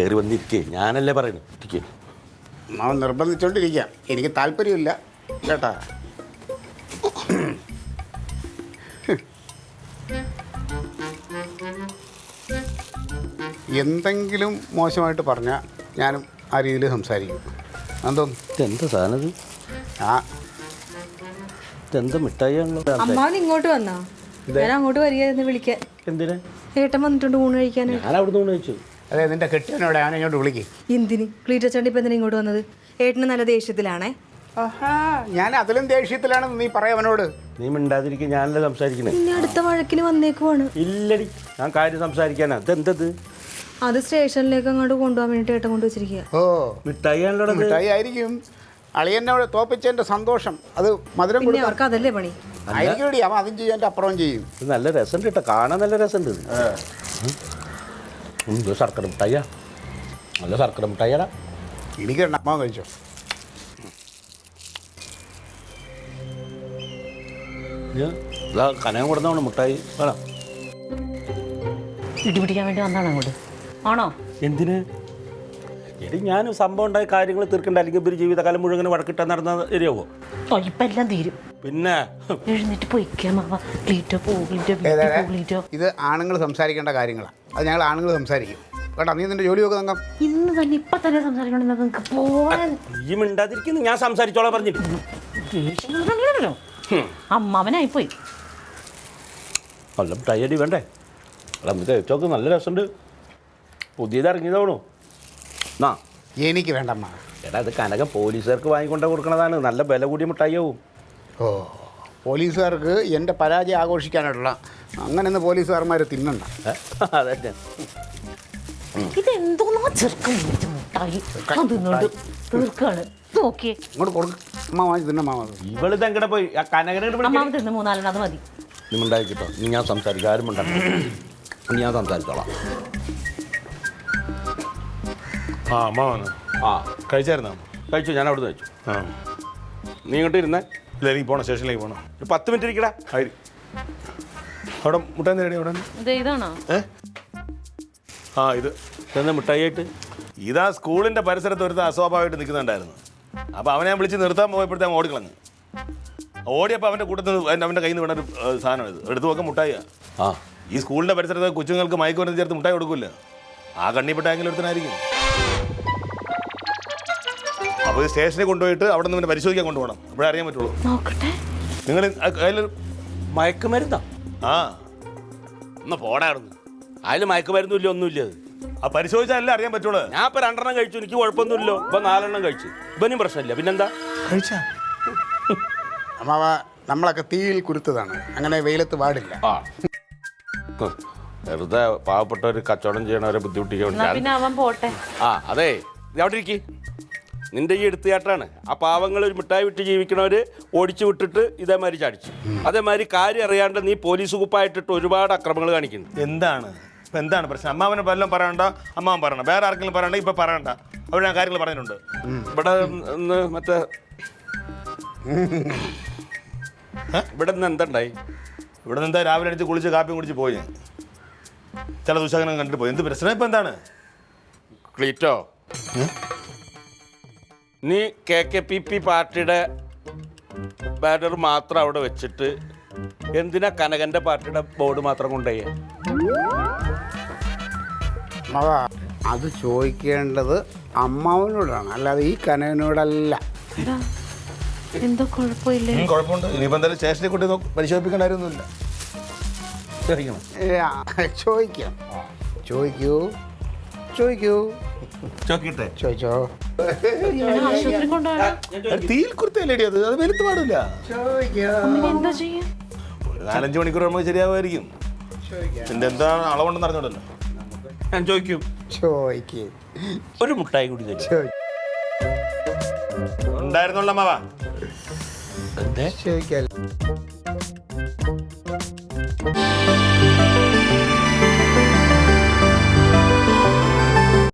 കയറി വന്നിരിക്കേ, ഞാനല്ലേ പറയുന്നു. ഇരിക്കേ. അമ്മാവൻ നിർബന്ധിച്ചോണ്ടിരിക്കാം, എനിക്ക് താല്പര്യമില്ല കേട്ടാ. എന്തെങ്കിലും മോശമായിട്ട് പറഞ്ഞാൽ ഞാനും ആ രീതിയിൽ സംസാരിക്കും. എന്തോന്നു ഇതെന്താ സാധനം? ആ ഇതെന്താ മിഠായിയാണല്ലോ. അമ്മാവൻ ഇങ്ങോട്ട് വന്നാ? ഞാൻ അങ്ങോട്ട് വരികയായിരുന്നു വിളിക്കാൻ. എന്തിനാ? ഏട്ടൻ വന്നിട്ടുണ്ട് ഊണ് കഴിക്കാൻ. ഞാൻ അവിടെ നിന്ന് കഴിച്ചു. അതെ, നിന്റെ കെട്ടിയനോടെ ഞാൻ ഇങ്ങോട്ട് വിളിക്കും. എന്തിന്? ക്ലീറ്റച്ചേട്ടൻ ഇപ്പം എന്തിനാ ഇങ്ങോട്ട് വന്നത്? ഏട്ടന് നല്ല ദേഷ്യത്തിലാണേ. ആഹാ, ഞാൻ അതിലും ദേഷ്യത്തിലാണെന്ന് നീ പറയാവനോട്. നീ മിണ്ടാതിരിക്കും, ഞാനല്ലേ സംസാരിക്കണേ. പിന്നെ അടുത്ത വഴക്കിന് വന്നേക്കുവാണ്. ഇല്ലടി, ഞാൻ കാര്യം സംസാരിക്കാനാ. ഇതെന്തത്? അത് സ്റ്റേഷനിലേക്ക് അങ്ങോട്ട് കൊണ്ടുപോകാൻ വേണ്ടിട്ട് ഏട്ടൻ കൊണ്ട് വെച്ചിരിക്കുക. ഓ, മിഠായി ആണല്ലോ. മിഠായി ആയിരിക്കും. അളിയനോട് തോപ്പിച്ചതിന്റെ സന്തോഷം. അത് മധുരം പിന്നെ അവർക്ക് അതല്ലേ പണി. ആയിരിക്കും. അവൻ അതും ചെയ്യും, എൻ്റെ അപ്പുറവും ചെയ്യും. ഇത് നല്ല രസമുണ്ട് കേട്ടോ, കാണാൻ നല്ല രസമുണ്ട്. ശർക്കര മിഠായിയാ, നല്ല ശർക്കര മിഠായിയാടാ. ഇടിക്കണ്ട, അമ്മ കഴിച്ചോ. കനകം കൊടുത്താണ് മിഠായി. വേണം ഇടിപിടിക്കാൻ വേണ്ടി വന്നാണ് അങ്ങോട്ട് ആണോ? എന്തിന്? എടി, ഞാൻ സംഭവം ഉണ്ടായ കാര്യങ്ങൾ തീർക്കണ്ട. അല്ലെങ്കിൽ ഒരു ജീവിതകാലം മുഴുവൻ വഴക്കിട്ടാൻ നടന്ന ശരിയാവോ? ഇപ്പം എല്ലാം തീരും. പിന്നെ എഴുന്നേറ്റ് പൊയ്ക്കാം. ഇത് ആണുങ്ങൾ സംസാരിക്കേണ്ട കാര്യങ്ങളാണ്. അത് ഞങ്ങൾ ആണുങ്ങൾ സംസാരിക്കും കേട്ടോ. നീ നിന്റെ ജോലി നോക്ക് തങ്കം. ഇന്ന് തന്നെ ഇപ്പൊ തന്നെ സംസാരിക്കണം. നിങ്ങൾക്ക് പോവാൻ ഈ മിണ്ടാതിരിക്കുന്നു, ഞാൻ സംസാരിച്ചോളാം പറഞ്ഞിട്ട്. അമ്മാവനായിപ്പോയി. നല്ല മിഠായി വേണ്ടേ? ചോക്ക് നല്ല രസമുണ്ട്. പുതിയത് ഇറങ്ങിയതാണോ? എന്നാ എനിക്ക് വേണ്ടമ്മ. എടാ, അത് കനകം പോലീസുകാർക്ക് വാങ്ങിക്കൊണ്ട് കൊടുക്കണതാണ്. നല്ല വില കൂടിയ മിഠായിയാവും. ഓ, പോലീസുകാർക്ക് എൻ്റെ പരാജയം ആഘോഷിക്കാനായിട്ടുള്ള അങ്ങനെയൊന്ന് പോലീസുകാർമാർ തിന്നണ്ട. അതന്നെ. ഇതെന്തോന്നാ ചെറുക്കം മുട്ടായി അതിനോട് തീർക്കാണ്. നോക്കിയേ, ഇങ്ങോട്ട് കൊടുക്കും. അമ്മ വാങ്ങി തിന്നമ്മ. ഇവളിത് എങ്ങനെ പോയി? ആ കനകനോട് അമ്മാവൻ തിന്ന് 4 അത് മതി. നീ മിണ്ടായിട്ടോ. നീ ഞാൻ സംസാരിക്കാം. ആരും മിണ്ടാക്കണം. നീ ഞാൻ സംസാരിച്ചോളാം. ആ, അമ്മ വന്നു. ആ, കഴിച്ചായിരുന്നോ? കഴിച്ചു. ഞാൻ അവിടെ നിന്ന് കഴിച്ചു. ആ, നീ ഇങ്ങോട്ട് ഇരുന്നേ. ഇല്ല, എനിക്ക് പോകണം, സ്റ്റേഷനിലേക്ക് പോകണം. ഒരു 10 മിനിറ്റ് ഇരിക്കടാ. ആയി. അവിടെ മുട്ടാൻ റെഡി? അവിടെ ഇതാണോ? ആ, ഇത് ഇതെന്താ മിഠായി ആയിട്ട്? ഇതാ സ്കൂളിൻ്റെ പരിസരത്ത് ഒരുത്ത അസ്വാഭാവികമായിട്ട് നിൽക്കുന്നുണ്ടായിരുന്നു. അപ്പോൾ അവനെ ഞാൻ വിളിച്ച് നിർത്താൻ പോയപ്പോഴത്തേക്ക് ഓടിക്കളഞ്ഞു. ഓടിയപ്പോൾ അവൻ്റെ കൂട്ടത്തിൽ അവൻ്റെ കയ്യിൽ നിന്ന് വീണ ഒരു സാധനം. ഇത് എടുത്തു നോക്കാൻ മുട്ടായിയാണ്. ആ, ഈ സ്കൂളിൻ്റെ പരിസരത്ത് കൊച്ചുങ്ങൾക്ക് മയക്കുമരുന്ന് ചേർത്ത് മുട്ടായി കൊടുക്കില്ല. ആ കണ്ണിപ്പെട്ട ആങ്കിലും ഒരുത്തനായിരിക്കും. അപ്പോൾ സ്റ്റേഷനിൽ കൊണ്ടുപോയിട്ട് അവിടെ നിന്ന് പിന്നെ പരിശോധിക്കാൻ കൊണ്ടുപോകണം. അപ്പോഴേ അറിയാൻ പറ്റുള്ളൂ. നോക്കട്ടെ. നിങ്ങൾ അതിൽ മയക്കുമരുന്നാ? ആ, എന്നാ പോടായിരുന്നു. അതിൽ മയക്കുമരുന്നില്ല, ഒന്നുമില്ല. അത് ആ പരിശോധിച്ചാലല്ലേ അറിയാൻ പറ്റുള്ളൂ. ഞാൻ ഇപ്പം 2 കഴിച്ചു. എനിക്ക് കുഴപ്പമൊന്നുമില്ലോ. ഇപ്പം 4 കഴിച്ചു. ഇവനും പ്രശ്നമില്ല. പിന്നെന്താ? കഴിച്ചാ അമ്മാവ, നമ്മളൊക്കെ തീയിൽ കുരുത്തതാണ്. അങ്ങനെ വെയിലത്ത് പാടില്ല. ആ, വെറുതെ പാവപ്പെട്ടവർ കച്ചവടം ചെയ്യണവരെ ബുദ്ധിമുട്ടിക്കാൻ. പിന്നെ അവൻ പോട്ടെ. ആ, അതെ, അവിടെ ഇരിക്കി. നിന്റെ ഈ എടുത്തുചാട്ടാണ്. ആ പാവങ്ങൾ ഒരു മിഠായി വിട്ട് ജീവിക്കണവർ ഓടിച്ചു വിട്ടിട്ട് ഇതേമാതിരി ചാടിച്ചു. അതേമാതിരി കാര്യം അറിയാണ്ട് നീ പോലീസ് കുപ്പായിട്ടിട്ട് ഒരുപാട് അക്രമങ്ങൾ കാണിക്കുന്നു. എന്താണ് ഇപ്പം എന്താണ് പ്രശ്നം? അമ്മാവനെ വല്ലതും പറയണ്ട, അമ്മാവൻ പറയണം. വേറെ ആർക്കെങ്കിലും പറയണ്ട, ഇപ്പം പറയണ്ട. അവിടെ ഞാൻ കാര്യങ്ങൾ പറഞ്ഞിട്ടുണ്ട്. ഇവിടെ നിന്ന് മറ്റേ ഇവിടെ നിന്ന് എന്തുണ്ടായി? ഇവിടെ നിന്ന് എന്താ രാവിലെ അടിച്ച് കുളിച്ച് കാപ്പിയും കുടിച്ച് പോയി. ചില ദുശകനം കണ്ടിട്ട് പോയി. എന്ത് പ്രശ്നം ഇപ്പം എന്താണ്? ക്ലീറ്റോ, നീ KKPP പാർട്ടിയുടെ ബാനർ മാത്രം അവിടെ വെച്ചിട്ട് എന്തിനാ കനകൻ്റെ പാർട്ടിയുടെ ബോർഡ് മാത്രം കൊണ്ടുപോയേ? അമ്മാവ, അത് ചോദിക്കേണ്ടത് അമ്മാവനോടാണ്, അല്ലാതെ ഈ കനകനോടല്ല. എന്തോ കുഴപ്പമില്ലേ? കുഴപ്പമുണ്ട്. ഇനിയിപ്പോൾ എന്തായാലും സ്റ്റേഷനിൽ കൊണ്ട് പരിശോധിപ്പിക്കേണ്ട കാര്യമൊന്നുമില്ല. ചോദിക്കാം. ചോദിക്കൂ, ചോദിക്കൂ. ചോദിക്കട്ടെ? ചോദിച്ചോ. ആശുപത്രി കൊണ്ടുപോകണം. തീയിൽ കുരുത്തല്ലേടി അത്. അത് വെളുത്ത് പാടില്ല. എന്താ ചെയ്യാ? ഒരു 4-5 മണിക്കൂർ നമുക്ക് ശരിയാവുമായിരിക്കും. പിന്നെ എന്താ അളവുണ്ടെന്ന് അറിഞ്ഞോണ്ടല്ലോ. ഞാൻ ചോദിക്കും. ചോദിക്കൂ. ഒരു മുട്ടായി കൂടി തരും. ഉണ്ടായിരുന്നുള്ള അമ്മാവാ. എന്തേ? ചോദിക്കാം.